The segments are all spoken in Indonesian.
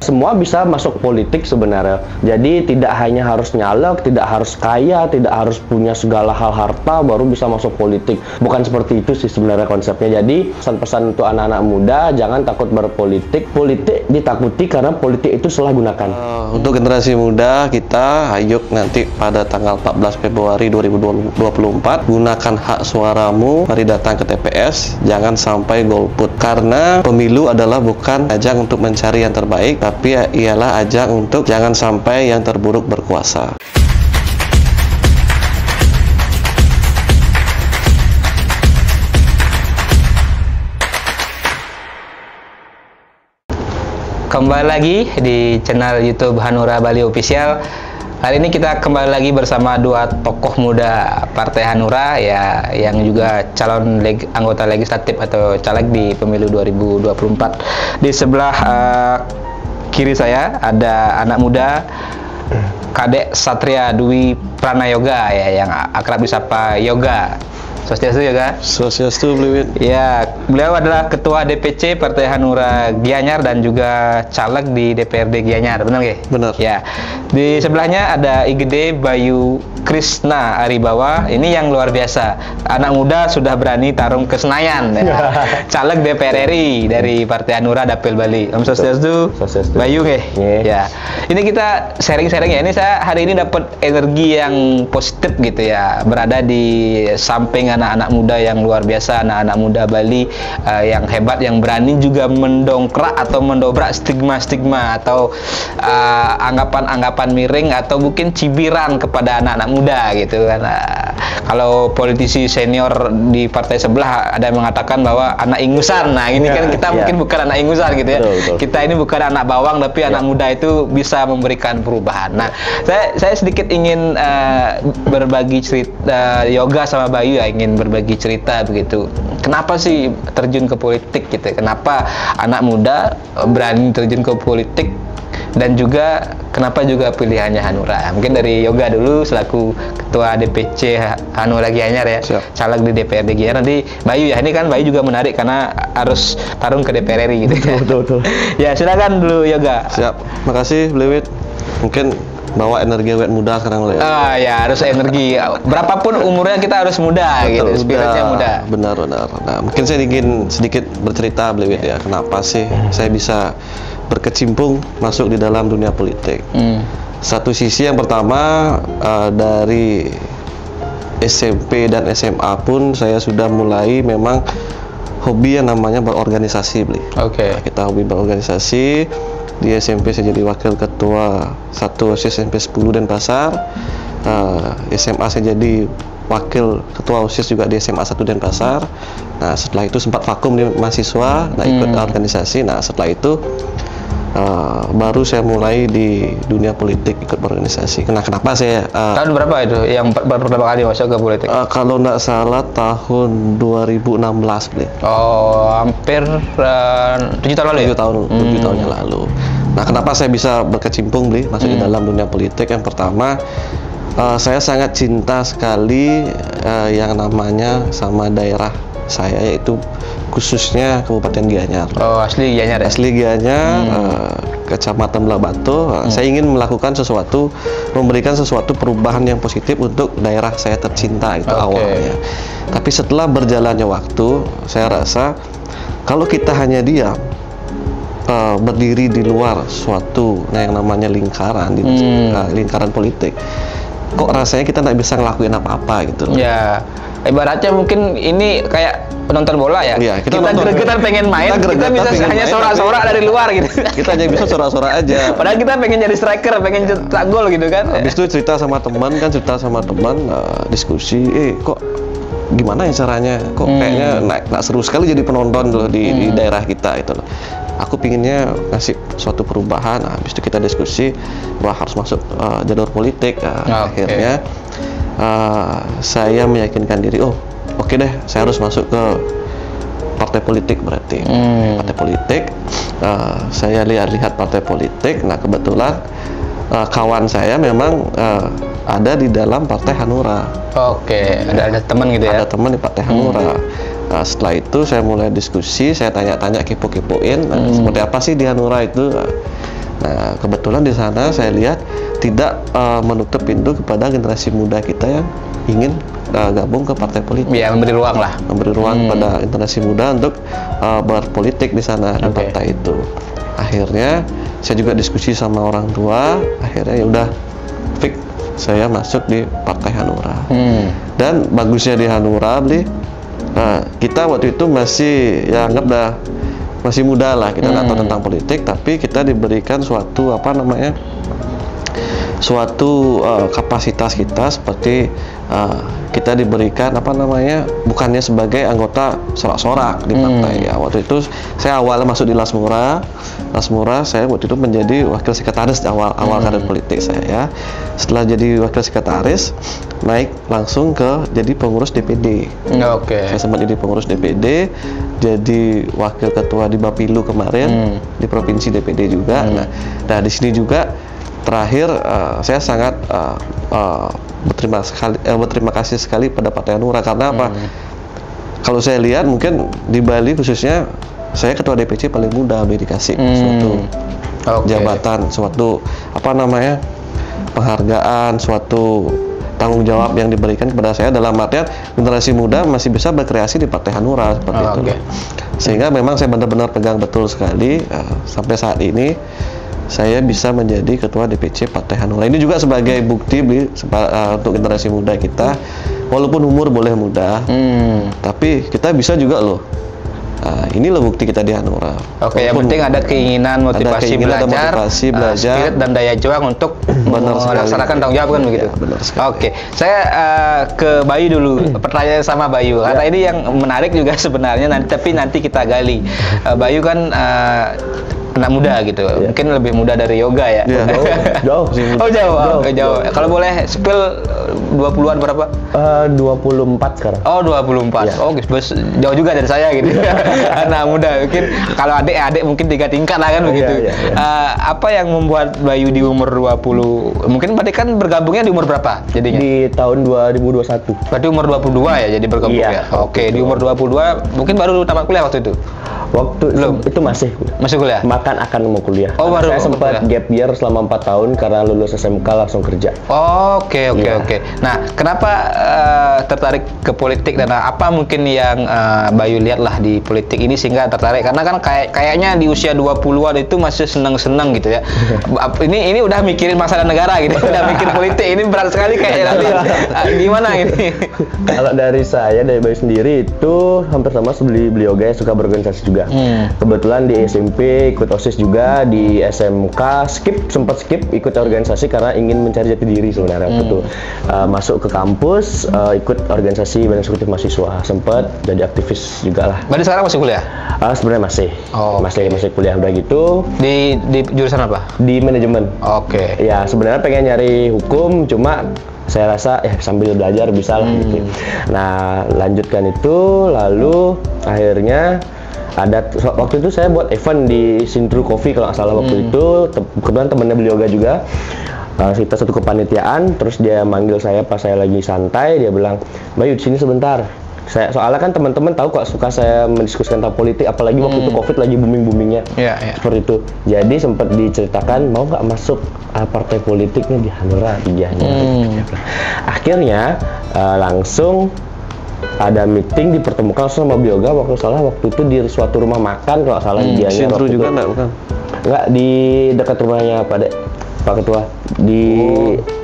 semua bisa masuk politik sebenarnya. Jadi tidak hanya harus nyalek, tidak harus kaya, tidak harus punya segala hal harta baru bisa masuk politik. Bukan seperti itu sih sebenarnya konsepnya. Jadi pesan-pesan untuk anak-anak muda, jangan takut berpolitik. Politik ditakuti karena politik itu salah gunakan. Untuk generasi muda kita, ayo nanti pada tanggal 14 Februari 2024 gunakan hak suaramu, mari datang ke TPS, jangan sampai golput, karena pemilu adalah bukan ajang untuk mencari yang terbaik, tapi ialah ajang untuk jangan sampai yang terburuk berkuasa. Kembali lagi di channel YouTube Hanura Bali Official. Hari ini kita kembali lagi bersama dua tokoh muda Partai Hanura ya, yang juga calon anggota legislatif atau caleg di pemilu 2024. Di sebelah kiri saya ada anak muda Kadek Satria Dwi Pranayoga ya, yang akrab disapa Yoga. Swastiastu Yoga. Swastiastu Bliwit. Ya, beliau adalah Ketua DPC Partai Hanura Gianyar dan juga caleg di DPRD Gianyar, benar nggak? Benar. Ya. Di sebelahnya ada IGD Bayu Krisna Aribawa. Ini yang luar biasa. Anak muda sudah berani tarung ke Senayan. Ya. Caleg DPR RI dari Partai Hanura Dapil Bali. Om Swastiastu. Bayu nggih. Ya. Ini kita sharing-sharing ya. Ini saya hari ini dapat energi yang positif gitu ya. Berada di samping anak-anak muda yang luar biasa, anak-anak muda Bali yang hebat, yang berani juga mendongkrak atau mendobrak stigma-stigma atau anggapan-anggapan miring atau mungkin cibiran kepada anak-anak muda gitu kan. Kalau politisi senior di partai sebelah ada yang mengatakan bahwa anak ingusan. Nah, ini kan kita mungkin bukan anak ingusan gitu ya. Betul. Kita ini bukan anak bawang, tapi anak muda itu bisa memberikan perubahan. Nah, saya sedikit ingin berbagi cerita Yoga sama Bayu ya, ingin berbagi cerita begitu. Kenapa sih terjun ke politik gitu? Kenapa anak muda berani terjun ke politik, dan juga kenapa juga pilihannya Hanura? Mungkin dari Yoga dulu selaku Ketua DPC Hanura Gianyar ya. Siap. Caleg di DPRD Gianyar. Nanti Bayu ya. Ini kan Bayu juga menarik karena harus tarung ke DPR RI gitu. Betul. Ya, silakan dulu Yoga. Siap. Makasih Bliwit. Mungkin bawa energi awet muda sekarang loh ya. Ya harus energi. Berapapun umurnya kita harus muda. Betul, gitu. Spiritnya muda. Benar. Nah, mungkin saya ingin sedikit bercerita Bliwit ya. Kenapa sih saya bisa berkecimpung masuk di dalam dunia politik? Satu sisi yang pertama, dari SMP dan SMA pun saya sudah mulai memang hobi yang namanya berorganisasi, Bli. Nah, kita hobi berorganisasi. Di SMP saya jadi wakil ketua 1 OSIS SMP 10 Denpasar. SMA saya jadi wakil ketua OSIS juga di SMA 1 Denpasar. Nah, setelah itu sempat vakum di mahasiswa, ikut organisasi. Nah, setelah itu baru saya mulai di dunia politik, ikut berorganisasi. Kenapa saya tahun berapa itu yang pertama kali masuk ke politik? Kalau nggak salah tahun 2016, Bli. Hampir 7 tahun lalu ya? 7 tahun yang lalu. Nah, kenapa saya bisa berkecimpung, Bli, masuk di dalam dunia politik? Yang pertama, saya sangat cinta sekali yang namanya sama daerah saya, yaitu khususnya Kabupaten Gianyar. Asli Gianyar ya? Asli Gianyar, Kecamatan Blabatu. Saya ingin melakukan sesuatu, memberikan sesuatu perubahan yang positif untuk daerah saya tercinta itu awalnya. Tapi setelah berjalannya waktu, saya rasa kalau kita hanya diam, berdiri di luar suatu yang namanya lingkaran, lingkaran politik, kok rasanya kita nggak bisa ngelakuin apa-apa gitu. Ya, ibaratnya mungkin ini kayak penonton bola ya. Kita gregetan pengen main, kita bisa hanya sorak-sorak dari luar gitu. Kita hanya bisa sorak-sorak aja. Padahal kita pengen jadi striker, pengen cetak gol gitu kan. Habis itu cerita sama teman, diskusi, kok gimana ya caranya? Kok kayaknya nggak seru sekali jadi penonton loh di daerah kita itu loh. Aku pinginnya ngasih suatu perubahan. Nah, habis itu kita diskusi, wah harus masuk jalur politik. Akhirnya saya meyakinkan diri, oke deh, saya harus masuk ke partai politik berarti. Partai politik, saya lihat partai politik. Nah, kebetulan kawan saya memang ada di dalam Partai Hanura. Ada teman gitu ya? Ada teman di Partai Hanura. Nah, setelah itu saya mulai diskusi, saya tanya-tanya, kepo-kepoin, seperti apa sih di Hanura itu. Nah, kebetulan di sana saya lihat tidak menutup pintu kepada generasi muda kita yang ingin gabung ke partai politik. Ya, memberi ruang lah. Memberi ruang pada generasi muda untuk berpolitik di sana di partai itu. Akhirnya saya juga diskusi sama orang tua, akhirnya ya udah fix saya masuk di Partai Hanura. Dan bagusnya di Hanura, kita waktu itu masih ya anggap dah masih muda lah, kita nggak tahu tentang politik, tapi kita diberikan suatu kapasitas kita seperti kita diberikan bukannya sebagai anggota sorak-sorak di partai. Ya, waktu itu saya awalnya masuk di Lasmura, saya waktu itu menjadi wakil sekretaris di awal karir politik saya ya. Setelah jadi wakil sekretaris, naik langsung ke jadi pengurus DPD. Saya sempat jadi pengurus DPD, jadi wakil ketua di Bapilu kemarin, di provinsi DPD juga. Nah, di sini juga terakhir saya sangat berterima kasih sekali pada Partai Hanura karena apa? Kalau saya lihat mungkin di Bali khususnya saya ketua DPC paling muda dikasih suatu jabatan, suatu penghargaan, suatu tanggung jawab yang diberikan kepada saya dalam artian generasi muda masih bisa berkreasi di Partai Hanura seperti itu. Sehingga memang saya benar-benar pegang betul sekali sampai saat ini saya bisa menjadi ketua DPC Partai Hanura. Ini juga sebagai bukti untuk generasi muda kita, walaupun umur boleh muda, tapi kita bisa juga loh. Inilah bukti kita di Hanura. Yang penting ada keinginan, motivasi belajar, spirit dan daya juang untuk melaksanakan tanggung jawab kan begitu. Ya, saya ke Bayu dulu. Pertanyaan sama Bayu. Karena ini yang menarik juga sebenarnya, tapi nanti kita gali. Bayu kan anak muda gitu, mungkin lebih muda dari Yoga ya. Jauh. Jauh. Kalau boleh spill 20-an berapa? 24 sekarang. 24. Jauh juga dari saya gitu. Anak muda, mungkin kalau adik mungkin 3 tingkat lah kan begitu. Apa yang membuat Bayu di umur 20? Mungkin berarti kan bergabungnya di umur berapa jadinya? Di tahun 2021. Berarti umur 22 ya jadi bergabung ya. Di umur 22 mungkin baru tamat kuliah waktu itu. Itu masih kuliah. Akan mau kuliah. Baru saya sempat gap year selama 4 tahun karena lulus SMK langsung kerja. Oke. Nah, kenapa tertarik ke politik dan apa mungkin yang Bayu lihat lah di politik ini sehingga tertarik? Karena kan kayaknya di usia 20-an itu masih seneng-seneng gitu ya. Ini udah mikirin masalah negara gitu, udah mikir politik. Ini berat sekali kayaknya nanti. Gimana ini? Kalau dari Bayu sendiri itu hampir sama seperti beliau guys, suka berorganisasi juga. Kebetulan di SMP ikut OSIS juga, di SMK sempat skip ikut organisasi karena ingin mencari jati diri sebenarnya. Betul. Masuk ke kampus, ikut organisasi badan eksekutif mahasiswa, sempat jadi aktivis juga lah. Berarti sekarang masih kuliah? Sebenarnya masih kuliah udah gitu. Di jurusan apa? Di manajemen. Ya sebenarnya pengen nyari hukum, cuma saya rasa sambil belajar bisa lah gitu. Nah lanjutkan itu, lalu akhirnya waktu itu saya buat event di Sintru Coffee kalau nggak salah waktu itu. Kebetulan temannya beliau juga. Kita satu kepanitiaan, terus dia manggil saya pas saya lagi santai, dia bilang, Bayu di sini sebentar. Soalnya kan teman-teman tahu kok suka saya mendiskusikan tentang politik, apalagi waktu itu COVID lagi booming-boomingnya. Seperti itu. Jadi sempat diceritakan mau nggak masuk partai politiknya di Hanura. Akhirnya langsung ada meeting, dipertemukan sama Bioga waktu itu di suatu rumah makan kalau salah dianya. Sintru juga enggak di dekat rumahnya Pak Ketua di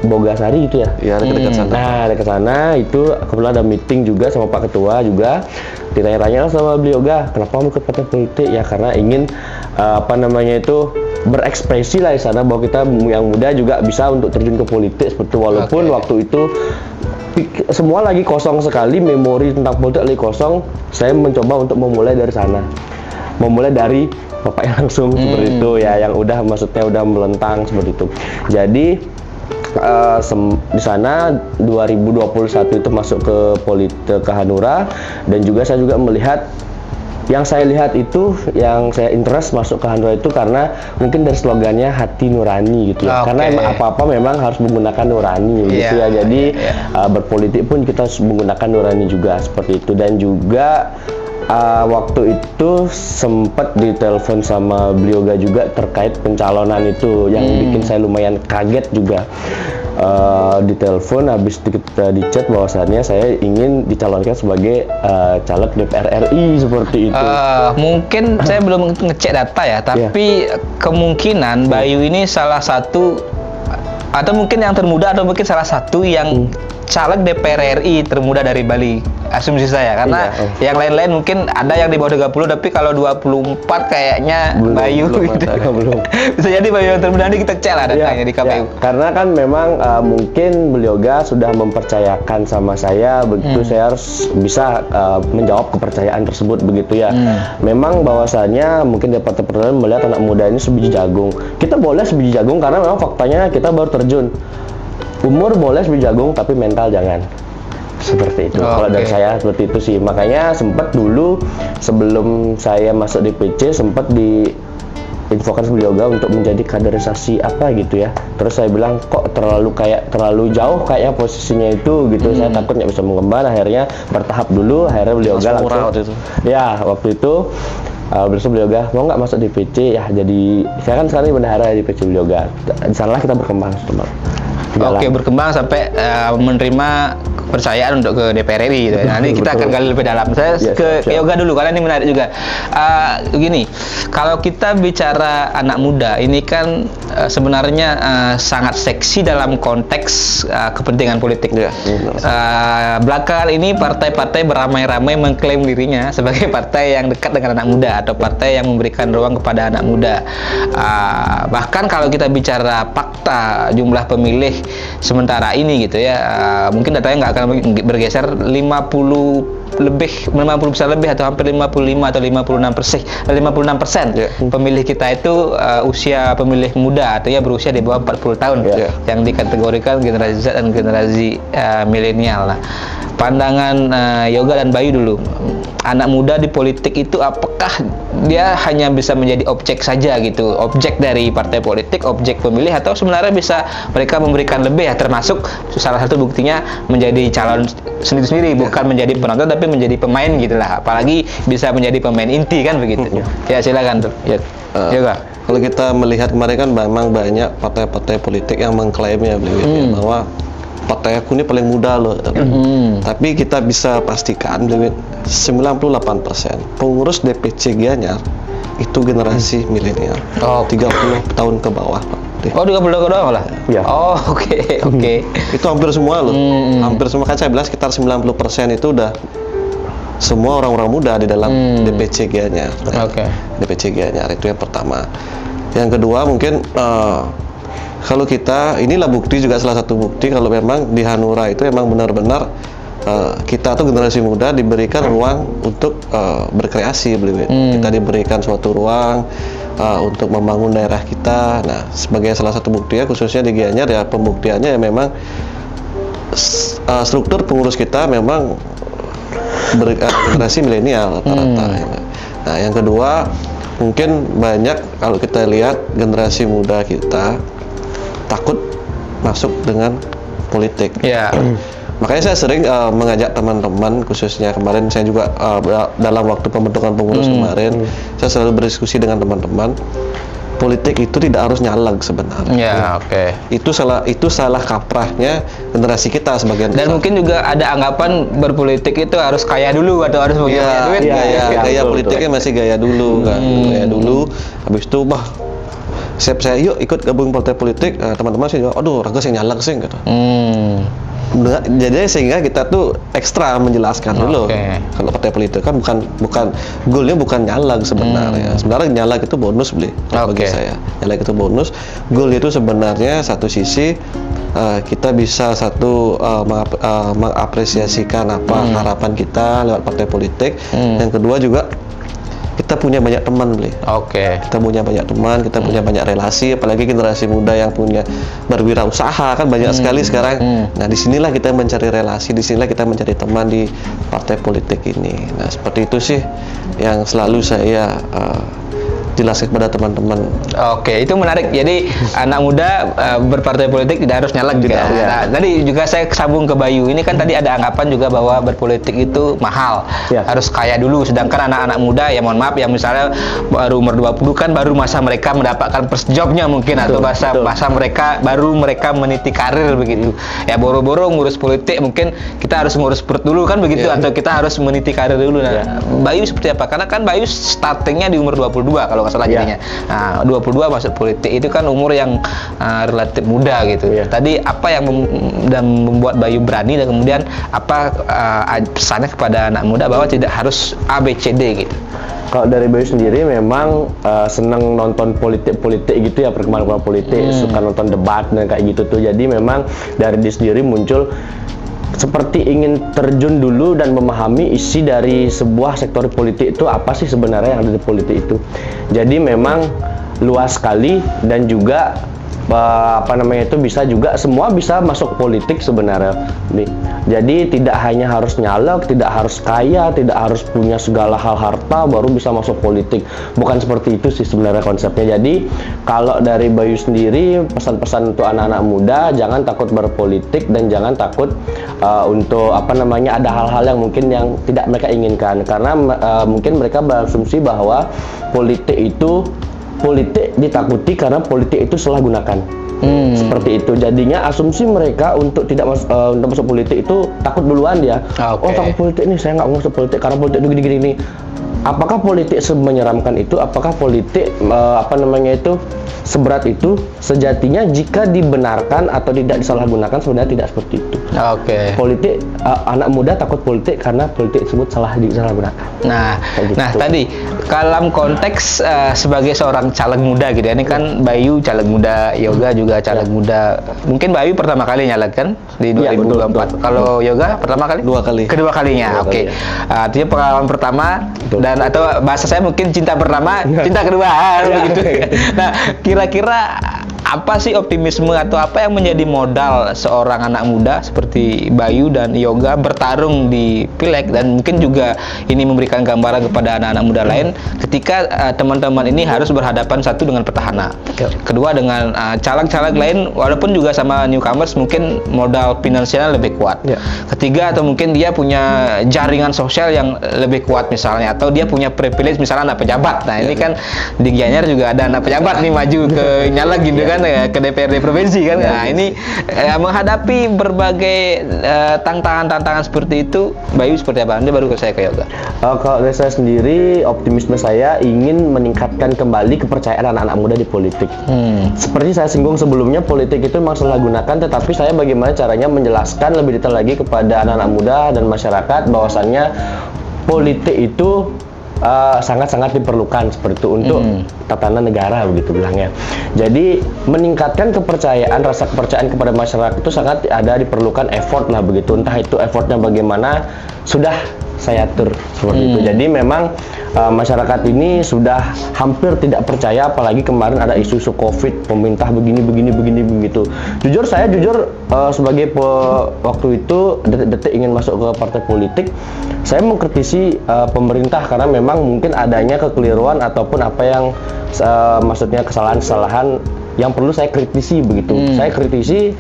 Bogasari gitu ya. Iya, dekat sana. Nah, dekat sana itu kebetulan ada meeting juga sama Pak Ketua juga. Ditanya-tanya sama Bioga, kenapa mau ikut partai politik? Ya karena ingin berekspresi lah di sana bahwa kita yang muda juga bisa untuk terjun ke politik seperti walaupun waktu itu semua lagi kosong sekali, memori tentang politik lagi kosong. Saya mencoba untuk memulai dari sana, memulai dari bapaknya langsung seperti itu ya, yang udah melentang seperti itu. Jadi di sana 2021 itu masuk ke Hanura, dan juga saya juga melihat Yang saya lihat itu, yang saya interest masuk ke Hanura itu karena mungkin dari slogannya hati nurani gitu ya. Karena apa-apa memang harus menggunakan nurani gitu ya. Jadi berpolitik pun kita harus menggunakan nurani juga seperti itu. Dan juga waktu itu sempat ditelepon sama beliau juga terkait pencalonan itu yang bikin saya lumayan kaget juga. Ditelepon habis kita dicat bahwasannya saya ingin dicalonkan sebagai caleg DPR RI seperti itu. Mungkin saya belum ngecek data ya, tapi kemungkinan Bayu ini salah satu atau mungkin yang termuda atau mungkin salah satu yang caleg DPR RI termuda dari Bali, asumsi saya, karena yang lain-lain mungkin ada yang di bawah 30, tapi kalau 24 kayaknya Bayu belum gitu. belum. Bisa jadi Bayu yang termuda, nanti kita cek lah datanya di KPU. Karena kan memang mungkin beliau sudah mempercayakan sama saya, begitu saya harus bisa menjawab kepercayaan tersebut begitu ya. Memang bahwasannya mungkin Partai Persatuan melihat anak muda ini sebiji jagung. Kita boleh sebiji jagung karena memang faktanya kita baru terjun. Umur boleh sebiji jagung, tapi mental jangan. Seperti itu. Kalau dari saya seperti itu sih. Makanya sempat dulu sebelum saya masuk DPC sempat diinfokan beliau untuk menjadi kaderisasi apa gitu ya. Terus saya bilang kok terlalu jauh kayaknya posisinya itu gitu. Saya takut nggak bisa mengembang. Akhirnya bertahap dulu. Akhirnya beliau langsung. Ya waktu itu. Besok beliau mau nggak masuk DPC ya, jadi saya kan sekarang bendahara di DPC beliau di sanalah kita berkembang teman. Berkembang sampai menerima kepercayaan untuk ke DPR RI gitu. Nanti kita akan gali lebih dalam. Saya ke Yoga dulu karena ini menarik juga. Begini, kalau kita bicara anak muda ini kan sebenarnya sangat seksi dalam konteks kepentingan politik. Belakangan ini partai-partai beramai-ramai mengklaim dirinya sebagai partai yang dekat dengan anak muda atau partai yang memberikan ruang kepada anak muda. Bahkan kalau kita bicara fakta jumlah pemilih sementara ini gitu ya, mungkin datanya nggak akan bergeser 50% lebih atau hampir 55 atau 56% pemilih kita itu usia pemilih muda, artinya berusia di bawah 40 tahun yang dikategorikan generasi Z dan generasi milenial. Nah, pandangan Yoga dan Bayu dulu, anak muda di politik itu apakah dia hanya bisa menjadi objek saja gitu, objek dari partai politik, objek pemilih, atau sebenarnya bisa mereka memberikan lebih ya, termasuk salah satu buktinya menjadi calon sendiri-sendiri, bukan menjadi penonton tapi menjadi pemain gitulah, apalagi bisa menjadi pemain inti kan begitu. Ya silakan tuh. Yoga. Kalau kita melihat kemarin kan memang banyak partai-partai politik yang mengklaimnya bahwa partai aku ini paling muda loh. Tapi kita bisa pastikan 98% pengurus DPC Gianyar itu generasi milenial. 30 tahun ke bawah, Pak. 30 ke bawah lah? Ya. Oke. Itu hampir semua loh. Hampir semua, kan saya bilang sekitar 90% itu udah semua orang-orang muda di dalam DPC Gianyar. DPC Gianyar itu yang pertama. Yang kedua mungkin kalau kita, inilah bukti juga, salah satu bukti kalau memang di Hanura itu memang benar-benar kita tuh generasi muda diberikan ruang untuk berkreasi, kita diberikan suatu ruang untuk membangun daerah kita. Nah, sebagai salah satu buktinya khususnya di Gianyar ya, pembuktiannya ya memang struktur pengurus kita memang generasi milenial rata-rata. Nah, yang kedua mungkin banyak kalau kita lihat generasi muda kita takut masuk dengan politik. Makanya saya sering mengajak teman-teman, khususnya kemarin saya juga dalam waktu pembentukan pengurus kemarin, saya selalu berdiskusi dengan teman-teman. Politik itu tidak harus nyaleg sebenarnya. Itu salah kaprahnya generasi kita sebagian besar. Dan mungkin juga ada anggapan berpolitik itu harus kaya dulu atau harus punya duit. Gaya politiknya masih gaya dulu kan. Gaya dulu, habis itu saya yuk ikut gabung partai politik, teman-teman sih aduh raga sih nyalak sih gitu. Jadi sehingga kita tuh ekstra menjelaskan dulu kalau partai politik kan bukan goalnya bukan nyalak sebenarnya. Sebenarnya nyalak itu bonus bagi saya. Nyalak itu bonus. Goal itu sebenarnya satu sisi kita bisa mengapresiasikan apa harapan kita lewat partai politik. Yang kedua juga kita punya banyak teman, Oke. kita punya banyak teman, kita punya banyak relasi, apalagi generasi muda yang punya berwirausaha kan banyak sekali sekarang. Nah, disinilah kita mencari relasi, disinilah kita mencari teman di partai politik ini. Nah, seperti itu sih yang selalu saya jelaskan kepada teman-teman. Oke, itu menarik. Jadi anak muda berpartai politik tidak harus nyalek. Tidak, ya. Nah, tadi juga saya sambung ke Bayu. Ini kan tadi ada anggapan juga bahwa berpolitik itu mahal, harus kaya dulu. Sedangkan anak-anak muda, ya mohon maaf, yang misalnya baru umur 20 kan baru masa mereka mendapatkan first jobnya mungkin, atau masa mereka baru meniti karir begitu. Ya boro-boro ngurus politik, mungkin kita harus ngurus perut dulu kan begitu, atau kita harus meniti karir dulu. Nah, Bayu seperti apa? Karena kan Bayu startingnya di umur 22 kalau nggak salah jadinya. Nah, 22 masuk politik itu kan umur yang relatif muda gitu. Tadi apa yang membuat Bayu berani, dan kemudian apa pesannya kepada anak muda bahwa tidak harus A, B, C, D gitu? Kalau dari Bayu sendiri memang senang nonton politik gitu ya, perkembangan politik, suka nonton debat dan kayak gitu tuh. Jadi memang dari diri sendiri muncul seperti ingin terjun dulu dan memahami isi dari sebuah sektor politik itu apa sih sebenarnya yang ada di politik itu. Jadi memang luas sekali, dan juga semua bisa masuk politik sebenarnya. Jadi tidak hanya harus nyalek, tidak harus kaya, tidak harus punya segala hal harta baru bisa masuk politik. Bukan seperti itu sih sebenarnya konsepnya. Jadi kalau dari Bayu sendiri, pesan-pesan untuk anak-anak muda, jangan takut berpolitik dan jangan takut untuk ada hal-hal yang mungkin yang tidak mereka inginkan, karena mungkin mereka berasumsi bahwa politik ditakuti karena politik itu salah gunakan. Seperti itu, jadinya asumsi mereka untuk tidak masuk politik itu takut duluan dia. Oh, takut politik nih, saya nggak mau masuk politik karena politik itu gini-gini. Apakah politik semenyeramkan itu? Apakah politik seberat itu? Sejatinya jika dibenarkan atau tidak disalahgunakan, sebenarnya tidak seperti itu. Politik, anak muda takut politik karena politik tersebut disalahgunakan. Nah, tadi dalam konteks sebagai seorang caleg muda gitu ya, ini kan Bayu caleg muda, Yoga juga caleg muda. Mungkin Bayu pertama kali nyalek kan di 2024. Kalau Yoga pertama kali? Kedua kalinya. Oke. Artinya pengalaman pertama, dan atau bahasa saya mungkin cinta pertama, cinta kedua begitu. Nah, kira-kira apa sih optimisme atau apa yang menjadi modal seorang anak muda seperti Bayu dan Yoga bertarung di Pileg, dan mungkin juga ini memberikan gambaran kepada anak-anak muda lain ketika teman-teman ini harus berhadapan satu dengan petahana, kedua dengan caleg-caleg lain walaupun juga sama newcomers mungkin modal finansialnya lebih kuat, ketiga atau mungkin dia punya jaringan sosial yang lebih kuat misalnya, atau dia punya privilege misalnya anak pejabat. Nah, ini kan di Gianyar juga ada anak pejabat nih maju ke nyalek gitu kan, ke DPRD provinsi kan. Nah, ini menghadapi berbagai tantangan-tantangan seperti itu, Bayu seperti apa? Nanti baru ke saya ke Yoga. Kalau dari saya sendiri, optimisme saya ingin meningkatkan kembali kepercayaan anak-anak muda di politik. Seperti saya singgung sebelumnya, politik itu memang salah gunakan, tetapi saya bagaimana caranya menjelaskan lebih detail lagi kepada anak-anak muda dan masyarakat bahwasannya politik itu sangat-sangat diperlukan seperti itu untuk tatanan negara begitu bilangnya. Jadi meningkatkan rasa kepercayaan kepada masyarakat itu sangat diperlukan effort lah begitu. Entah itu effortnya bagaimana sudah saya atur seperti itu. Jadi memang masyarakat ini sudah hampir tidak percaya, apalagi kemarin ada isu COVID, pemerintah begini begitu. Jujur sebagai waktu itu detik-detik ingin masuk ke partai politik, saya mengkritisi pemerintah karena memang mungkin adanya kekeliruan ataupun apa yang maksudnya kesalahan-kesalahan yang perlu saya kritisi begitu. Saya kritisi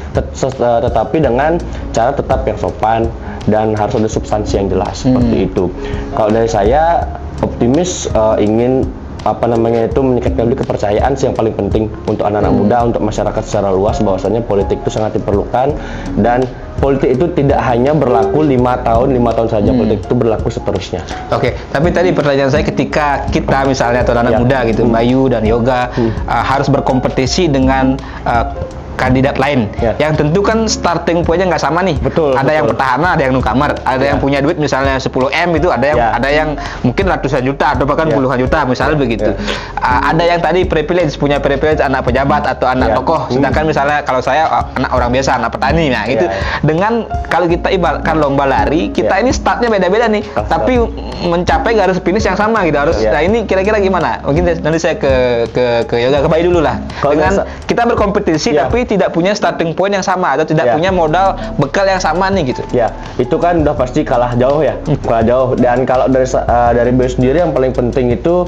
tetapi dengan cara tetap yang sopan dan harus ada substansi yang jelas seperti itu. Kalau dari saya optimis ingin meningkatkan kepercayaan sih yang paling penting untuk anak-anak muda, untuk masyarakat secara luas bahwasanya politik itu sangat diperlukan, dan politik itu tidak hanya berlaku 5 tahun saja, politik itu berlaku seterusnya. Oke, tapi tadi pertanyaan saya ketika kita misalnya atau anak muda gitu, Bayu dan Yoga harus berkompetisi dengan kandidat lain. Yang tentu kan starting pointnya nggak sama nih. Ada yang petahana, ada yang newcomer, ada yang punya duit misalnya 10M itu, ada yang mungkin ratusan juta atau bahkan puluhan juta misalnya begitu. Ada yang tadi punya privilege anak pejabat atau anak tokoh, sedangkan misalnya kalau saya anak orang biasa, anak petani. Nah itu dengan kalau kita ibaratkan lomba lari, kita ini startnya beda-beda nih, tapi mencapai garis finish yang sama gitu harus. Nah ini kira-kira gimana? Mungkin nanti saya ke Yoga, ke Bayu dulu lah. Dengan kita berkompetisi tapi tidak punya starting point yang sama atau tidak punya modal bekal yang sama nih gitu. Ya, itu kan udah pasti kalah jauh ya. Kalah jauh. Dan kalau dari Bayu sendiri yang paling penting itu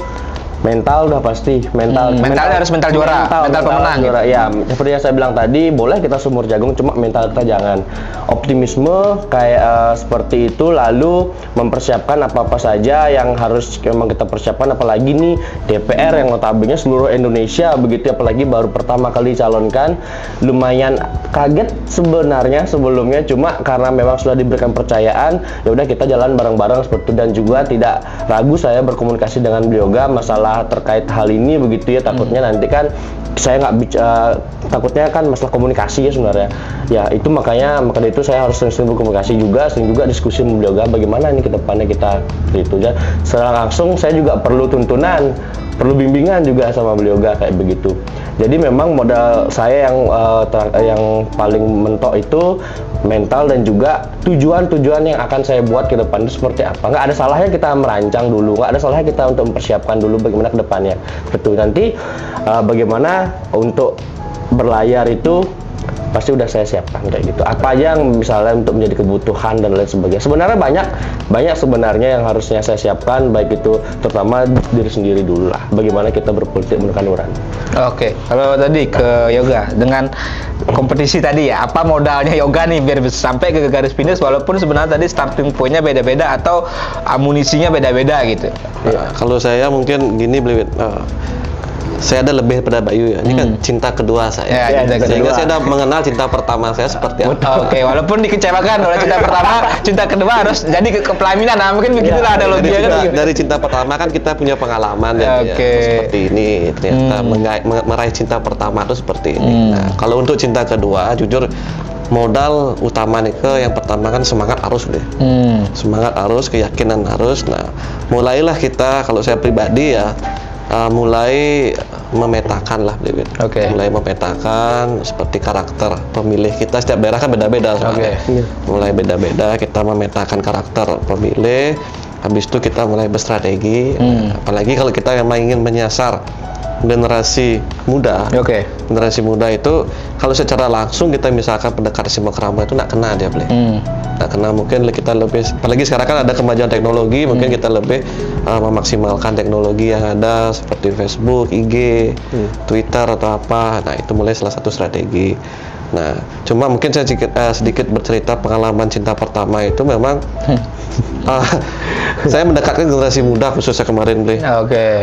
mental udah pasti. Mental harus mental juara, mental pemenang juara. Gitu. Ya, seperti yang saya bilang tadi, boleh kita sumur jagung, cuma mental kita jangan. Optimisme kayak seperti itu, lalu mempersiapkan apa-apa saja yang harus memang kita persiapkan, apalagi nih DPR yang notabene seluruh Indonesia begitu, apalagi baru pertama kali calonkan. Lumayan kaget sebenarnya sebelumnya, cuma karena memang sudah diberikan percayaan, ya udah kita jalan bareng-bareng seperti itu. Dan juga tidak ragu saya berkomunikasi dengan beliau masalah terkait hal ini begitu ya, takutnya nanti kan saya nggak bicara, takutnya kan masalah komunikasi ya sebenarnya ya, itu makanya itu saya harus sering berkomunikasi juga, sering juga diskusi dengan beliau bagaimana ini ke depannya kita itu. Dan secara langsung saya juga perlu tuntunan, perlu bimbingan juga sama beliau kayak begitu. Jadi memang modal saya yang paling mentok itu mental dan juga tujuan-tujuan yang akan saya buat ke depan itu seperti apa. Nggak ada salahnya kita merancang dulu, nggak ada salahnya kita untuk mempersiapkan dulu bagaimana ke depannya. Betul, nanti bagaimana untuk berlayar itu pasti udah saya siapkan kayak gitu. Apa aja yang misalnya untuk menjadi kebutuhan dan lain sebagainya. Sebenarnya banyak sebenarnya yang harusnya saya siapkan, baik itu terutama diri sendiri dulu lah. Bagaimana kita berpolitik menekan nurani. Oke, kalau tadi ke Yoga dengan kompetisi tadi ya, apa modalnya Yoga nih biar bisa sampai ke garis finish walaupun sebenarnya tadi starting point-nya beda-beda atau amunisinya beda-beda gitu. Kalau saya mungkin gini, saya ada lebih pada Bayu ya. Ini kan cinta kedua saya. Sehingga saya udah mengenal cinta pertama saya seperti apa. Oke, walaupun dikecewakan oleh cinta pertama, cinta kedua harus jadi ke pelaminan. Nah, mungkin begitulah ada logikanya. Dari cinta pertama kan kita punya pengalaman ya, seperti ini. Ternyata meraih cinta pertama itu seperti ini. Nah, kalau untuk cinta kedua, jujur modal utama nih yang pertama kan semangat arus deh. Semangat arus, keyakinan arus. Nah, mulailah kita, kalau saya pribadi ya, mulai memetakan lah, mulai memetakan seperti karakter pemilih kita. Setiap daerah kan beda-beda, mulai beda-beda kita memetakan karakter pemilih. Habis itu kita mulai berstrategi. Apalagi kalau kita memang ingin menyasar generasi muda. Generasi muda itu kalau secara langsung kita misalkan pendekar Simokrama itu nggak kena dia nggak kena. Mungkin kita lebih, apalagi sekarang kan ada kemajuan teknologi, mungkin kita lebih memaksimalkan teknologi yang ada seperti Facebook, IG, Twitter atau apa. Nah itu mulai salah satu strategi. Nah cuma mungkin saya sedikit bercerita pengalaman cinta pertama itu memang saya mendekatkan generasi muda khususnya kemarin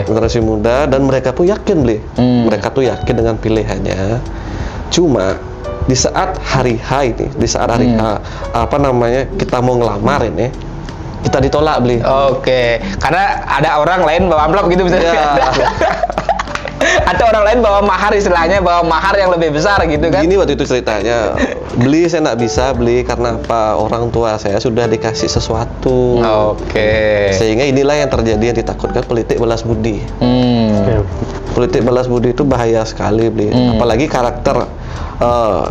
generasi muda, dan mereka tuh yakin mereka tuh yakin dengan pilihannya. Cuma di saat hari H ini, di saat hari H kita mau ngelamar ini, kita ditolak karena ada orang lain bawa amplop gitu misalnya. Atau orang lain bawa mahar, istilahnya bawa mahar yang lebih besar gitu kan. Gini waktu itu ceritanya, saya nggak bisa beli karena apa, orang tua saya sudah dikasih sesuatu. Sehingga inilah yang terjadi, yang ditakutkan politik balas budi. Politik balas budi itu bahaya sekali, apalagi karakter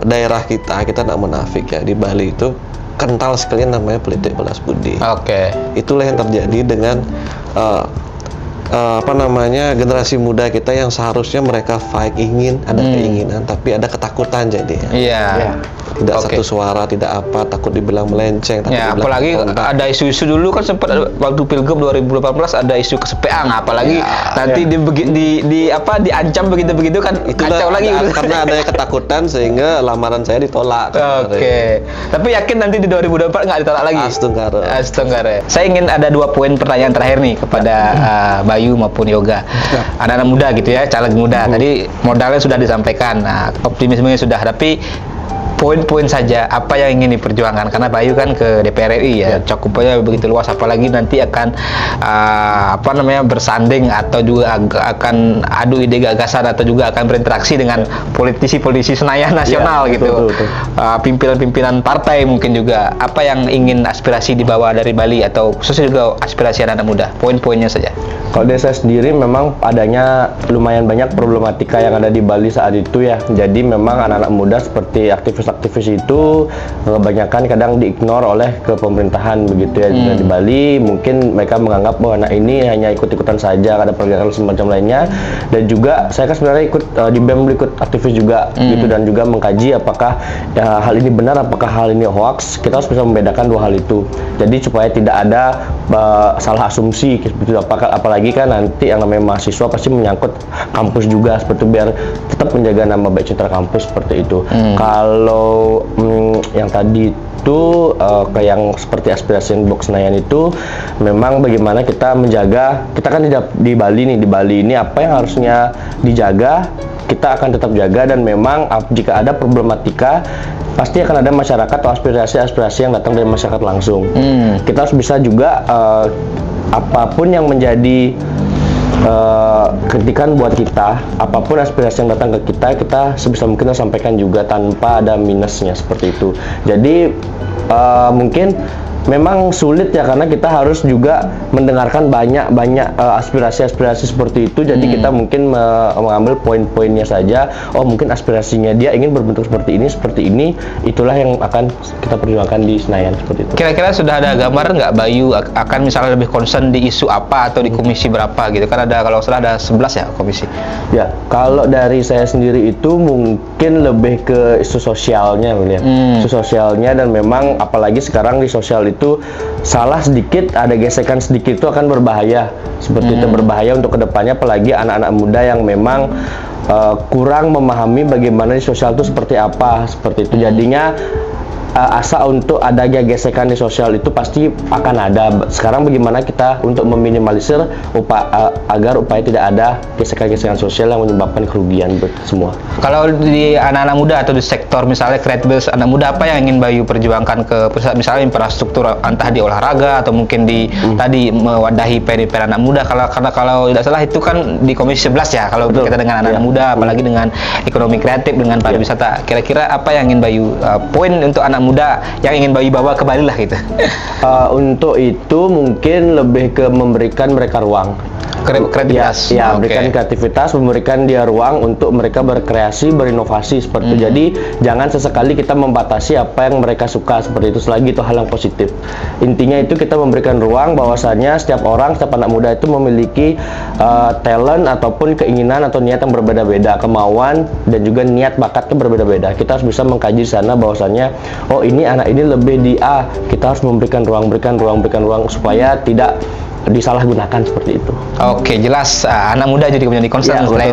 daerah kita nggak munafik ya, di Bali itu kental sekali namanya politik balas budi. Itulah yang terjadi dengan generasi muda kita yang seharusnya mereka fight, ada keinginan, tapi ada ketakutan jadinya. Tidak satu suara, tidak apa, takut dibilang melenceng. Apalagi ada isu-isu dulu kan sempat waktu Pilgub 2018 ada isu kesepian, apalagi nanti diancam begitu kan. Itulah kacau lagi. Karena adanya ketakutan sehingga lamaran saya ditolak. Tapi yakin nanti di 2024 nggak ditolak lagi? Astenggara. Saya ingin ada 2 poin pertanyaan terakhir nih kepada Bayu maupun Yoga. Anak-anak muda gitu ya, caleg muda. Tadi modalnya sudah disampaikan, optimismenya sudah, tapi poin-poin saja apa yang ingin diperjuangkan, karena Bayu kan ke DPR RI ya, cakupannya begitu luas, apalagi nanti akan bersanding atau juga akan adu ide gagasan atau juga akan berinteraksi dengan politisi-politisi Senayan nasional gitu. Pimpinan-pimpinan partai mungkin juga. Apa yang ingin aspirasi dibawa dari Bali atau khususnya juga aspirasi anak-anak muda? Poin-poinnya saja. Kalau dari saya sendiri memang adanya lumayan banyak problematika yang ada di Bali saat itu ya. Jadi memang anak-anak muda seperti aktivis-aktivis itu kebanyakan kadang diignore oleh ke pemerintahan begitu ya. Di Bali mungkin mereka menganggap bahwa anak ini hanya ikut-ikutan saja, ada pergerakan semacam lainnya. Dan juga saya kan sebenarnya ikut di BEM ikut aktivis juga gitu, dan juga mengkaji apakah hal ini benar, apakah hal ini hoax. Kita harus bisa membedakan dua hal itu. Jadi supaya tidak ada salah asumsi gitu, apalagi kan nanti yang namanya mahasiswa pasti menyangkut kampus juga, seperti biar tetap menjaga nama baik citra kampus seperti itu. Kalau yang tadi itu kayak yang seperti aspirasi Blok Senayan itu memang bagaimana kita menjaga, kita kan di Bali nih, di Bali ini apa yang harusnya dijaga kita akan tetap jaga, dan memang jika ada problematika pasti akan ada masyarakat atau aspirasi-aspirasi yang datang dari masyarakat langsung. Kita harus bisa juga apapun yang menjadi kritikan buat kita, apapun aspirasi yang datang ke kita, kita sebisa mungkin sampaikan juga tanpa ada minusnya seperti itu. Jadi mungkin memang sulit ya, karena kita harus juga mendengarkan banyak aspirasi-aspirasi seperti itu. Jadi kita mungkin mengambil poin-poinnya saja. Oh, mungkin aspirasinya dia ingin berbentuk seperti ini, itulah yang akan kita perjuangkan di Senayan seperti itu. Kira-kira sudah ada gambar nggak Bayu akan misalnya lebih concern di isu apa atau di komisi berapa gitu? Kan ada, kalau salah ada 11 ya komisi. Ya, kalau dari saya sendiri itu mungkin lebih ke isu sosialnya, isu sosialnya, dan memang apalagi sekarang di sosial itu salah sedikit, ada gesekan sedikit itu akan berbahaya. Seperti itu berbahaya untuk kedepannya, apalagi anak-anak muda yang memang kurang memahami bagaimana di sosial itu seperti apa, seperti itu. Jadinya asa untuk adanya gesekan di sosial itu pasti akan ada. Sekarang bagaimana kita untuk meminimalisir agar upaya tidak ada gesekan-gesekan sosial yang menyebabkan kerugian buat semua. Kalau di anak-anak muda atau di sektor misalnya kreativitas anak muda, apa yang ingin Bayu perjuangkan ke pusat, misalnya infrastruktur entah di olahraga atau mungkin di tadi mewadahi PDP anak muda. Karena kalau tidak salah itu kan di Komisi 11 ya, kalau berkaitan dengan anak-anak muda, apalagi dengan ekonomi kreatif, dengan pariwisata. Kira-kira apa yang ingin Bayu poin untuk anak muda yang ingin Bayu bawa ke Bali lah gitu? Untuk itu mungkin lebih ke memberikan mereka ruang kreativitas. Ya, berikan kreativitas, memberikan dia ruang untuk mereka berkreasi, berinovasi seperti itu. Jadi jangan sesekali kita membatasi apa yang mereka suka seperti itu, selagi itu hal yang positif. Intinya itu kita memberikan ruang bahwasanya setiap orang, setiap anak muda itu memiliki talent ataupun keinginan atau niat yang berbeda-beda, kemauan dan juga niat bakatnya berbeda-beda. Kita harus bisa mengkaji di sana bahwasanya oh ini anak ini lebih di A, kita harus memberikan ruang supaya tidak disalahgunakan seperti itu. Oke, jelas. Anak muda jadi menjadi concern selain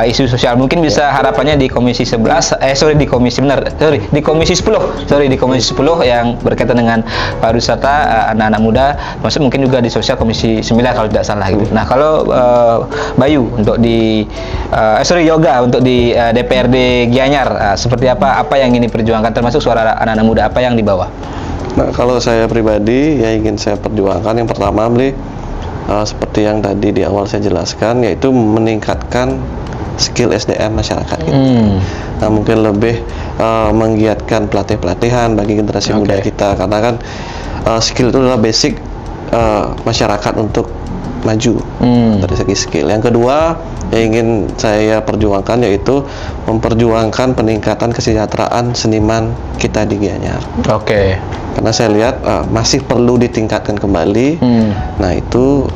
isu sosial. Mungkin bisa harapannya di Komisi 11, di Komisi 10 yang berkaitan dengan pariwisata anak-anak muda, maksud mungkin juga di sosial Komisi 9 kalau tidak salah gitu. Nah, kalau Bayu untuk di Yoga untuk di DPRD Gianyar, seperti apa yang ingin diperjuangkan, termasuk suara anak-anak muda, apa yang dibawa? Nah, kalau saya pribadi yang ingin saya perjuangkan, yang pertama seperti yang tadi di awal saya jelaskan, yaitu meningkatkan skill SDM masyarakat gitu. Nah, mungkin lebih menggiatkan pelatihan bagi generasi muda kita, karena kan skill itu adalah basic masyarakat untuk maju dari segi skill. Yang kedua yang ingin saya perjuangkan yaitu memperjuangkan peningkatan kesejahteraan seniman kita di Gianyar. Karena saya lihat masih perlu ditingkatkan kembali. Nah, itu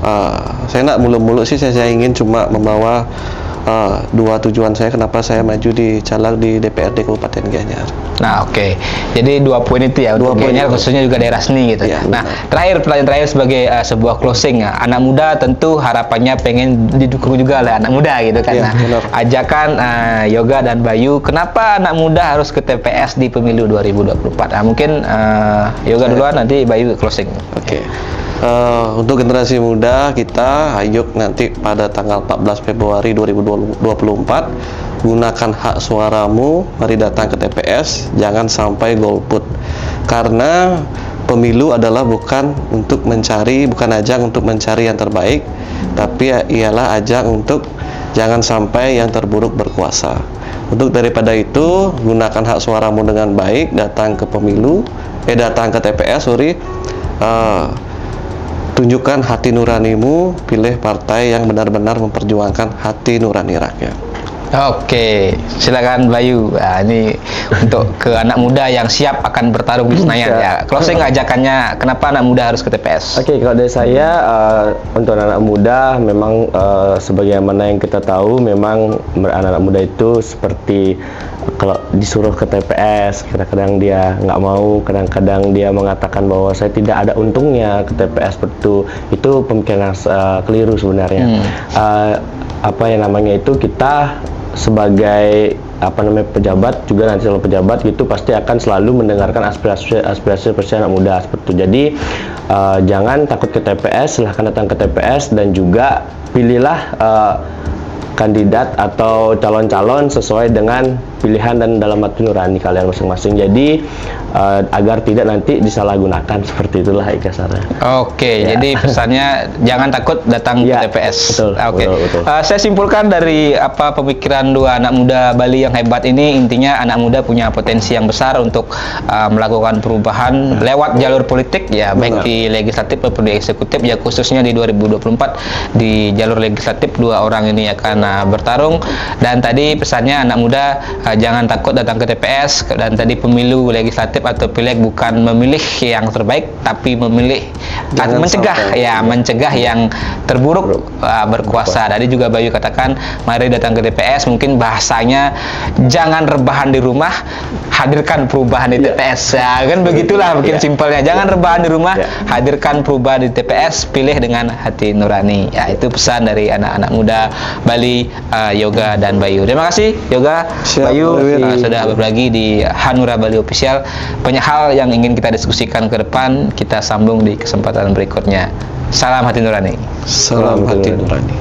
saya nak mulu-mulu sih saya ingin cuma membawa dua tujuan saya kenapa saya maju di caleg di DPRD Kabupaten Gianyar. Nah, jadi dua poin itu ya, untuk Gianyar khususnya juga daerah seni gitu. Ya, nah, pertanyaan terakhir sebagai sebuah closing ya. Anak muda tentu harapannya pengen didukung juga oleh anak muda gitu kan. Ya, ajakan Yoga dan Bayu, kenapa anak muda harus ke TPS di pemilu 2024? Nah, mungkin Yoga duluan, nanti Bayu closing. Untuk generasi muda kita, ayo nanti pada tanggal 14 Februari 2024 gunakan hak suaramu, mari datang ke TPS, jangan sampai golput. Karena pemilu adalah bukan ajang untuk mencari yang terbaik, tapi ialah ajang untuk jangan sampai yang terburuk berkuasa. Untuk daripada itu, gunakan hak suaramu dengan baik, datang ke datang ke TPS, tunjukkan hati nuranimu, pilih partai yang benar-benar memperjuangkan hati nurani rakyat. Oke, silakan Bayu. Nah, ini untuk ke anak muda yang siap akan bertarung di Senayan ya. Closing ajakannya, kenapa anak muda harus ke TPS? Oke, kalau dari saya untuk anak muda memang sebagaimana yang kita tahu, memang anak muda itu seperti kalau disuruh ke TPS, kadang-kadang dia nggak mau, kadang-kadang dia mengatakan bahwa saya tidak ada untungnya ke TPS. Itu pemikiran yang keliru sebenarnya. Apa yang namanya itu, kita sebagai pejabat juga, nanti kalau pejabat gitu pasti akan selalu mendengarkan aspirasi anak muda seperti itu. Jadi jangan takut ke TPS, silahkan datang ke TPS dan juga pilihlah kandidat atau calon-calon sesuai dengan pilihan dan dalam hati nurani kalian masing-masing. Jadi agar tidak nanti disalahgunakan, seperti itulah ikasarnya. Oke, jadi pesannya jangan takut datang ke TPS. Betul. Oke. Betul. Saya simpulkan dari pemikiran dua anak muda Bali yang hebat ini, intinya anak muda punya potensi yang besar untuk melakukan perubahan lewat jalur politik ya, baik di legislatif maupun di eksekutif ya, khususnya di 2024 di jalur legislatif dua orang ini akan bertarung. Dan tadi pesannya anak muda jangan takut datang ke TPS, dan tadi pemilu legislatif atau pileg bukan memilih yang terbaik tapi memilih mencegah yang terburuk berkuasa. Tadi juga Bayu katakan mari datang ke TPS, mungkin bahasanya jangan rebahan di rumah, hadirkan perubahan di TPS ya, kan begitulah mungkin simpelnya, jangan rebahan di rumah, hadirkan perubahan di TPS, pilih dengan hati nurani ya. Itu pesan dari anak-anak muda Bali, Yoga dan Bayu. Terima kasih Yoga, Bayu sudah berbagi di Hanura Bali Official. Banyak hal yang ingin kita diskusikan ke depan, kita sambung di kesempatan berikutnya. Salam hati nurani. Salam hati nurani.